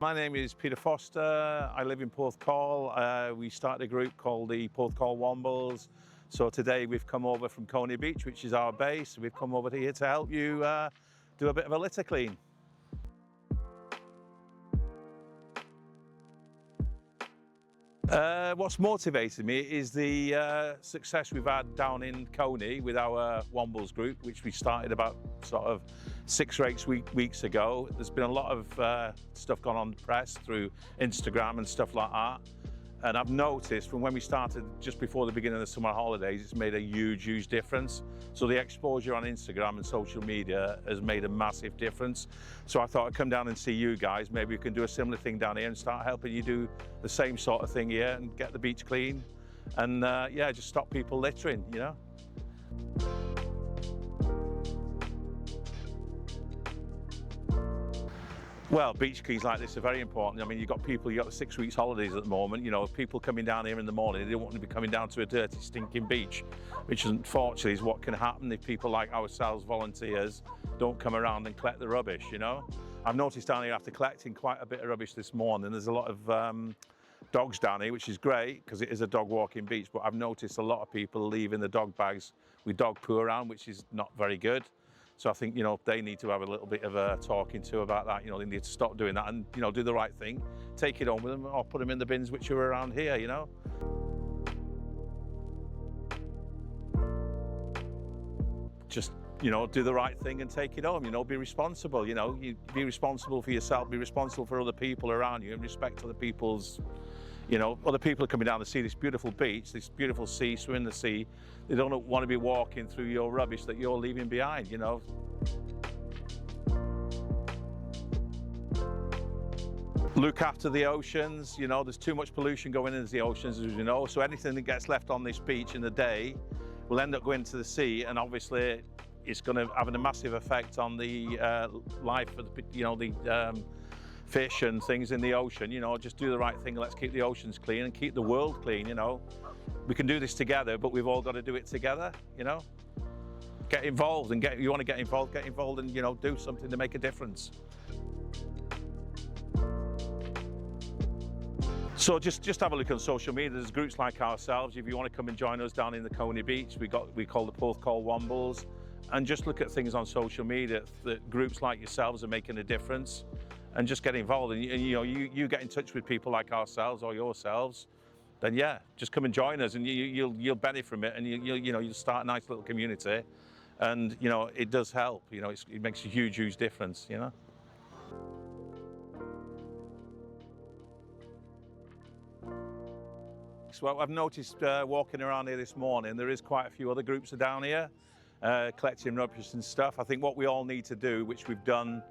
My name is Peter Foster. I live in Porthcawl. We started a group called the Porthcawl Wombles. So today we've come over from Coney Beach, which is our base. We've come over here to help you do a bit of a litter clean. What's motivated me is the success we've had down in Coney with our Wombles group, which we started about sort of 6 or 8 weeks ago. There's been a lot of stuff gone on in the press through Instagram and stuff like that. And I've noticed from when we started just before the beginning of the summer holidays, it's made a huge difference. So the exposure on Instagram and social media has made a massive difference. So I thought I'd come down and see you guys. Maybe we can do a similar thing down here and start helping you do the same sort of thing here and get the beach clean. And yeah, just stop people littering, you know. Well, beach cleans like this are very important. I mean, you've got the 6 weeks holidays at the moment, you know, people coming down here in the morning, they don't want to be coming down to a dirty, stinking beach, which unfortunately is what can happen if people like ourselves, volunteers, don't come around and collect the rubbish, you know. I've noticed down here after collecting quite a bit of rubbish this morning, there's a lot of dogs down here, which is great because it is a dog walking beach, but I've noticed a lot of people leaving the dog bags with dog poo around, which is not very good. So I think, you know, they need to have a little bit of a talking to about that. You know, they need to stop doing that and, you know, do the right thing. Take it home with them or put them in the bins which are around here, you know. Just, you know, do the right thing and take it home, you know, be responsible, you know. You be responsible for yourself, be responsible for other people around you and respect other people's, you know, other people are coming down to see this beautiful beach, this beautiful sea, swim in the sea. They don't want to be walking through your rubbish that you're leaving behind, you know. Look after the oceans, you know, there's too much pollution going into the oceans, as you know, so anything that gets left on this beach in the day will end up going to the sea, and obviously it's going to have a massive effect on the life of the, you know, the fish and things in the ocean. You know, just do the right thing. Let's keep the oceans clean and keep the world clean, you know. We can do this together, but we've all got to do it together, you know. Get involved and you want to get involved and, you know, do something to make a difference. So just have a look on social media. There's groups like ourselves. If you want to come and join us down in the Coney Beach, we call the Porthcawl Wombles, and just look at things on social media that groups like yourselves are making a difference. And just get involved, and you know, you get in touch with people like ourselves or yourselves, then yeah, just come and join us, and you'll benefit from it, and you'll start a nice little community, and you know, it does help. You know, it makes a huge difference. You know. So I've noticed walking around here this morning, there is quite a few other groups down here collecting rubbish and stuff. I think what we all need to do, which we've done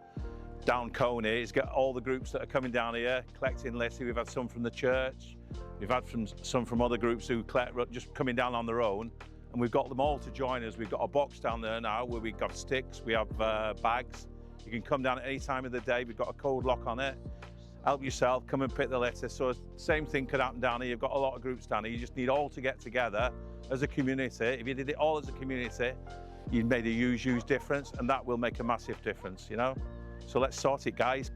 down Coney, is get all the groups that are coming down here collecting litter. We've had some from the church, we've had some from other groups who collect just coming down on their own, and we've got them all to join us. We've got a box down there now where we've got sticks, we have bags. You can come down at any time of the day. We've got a code lock on it. Help yourself, come and pick the litter. So same thing could happen down here. You've got a lot of groups down here. You just need all to get together as a community. If you did it all as a community, you'd made a huge difference, and that will make a massive difference, you know. So let's sort it, guys.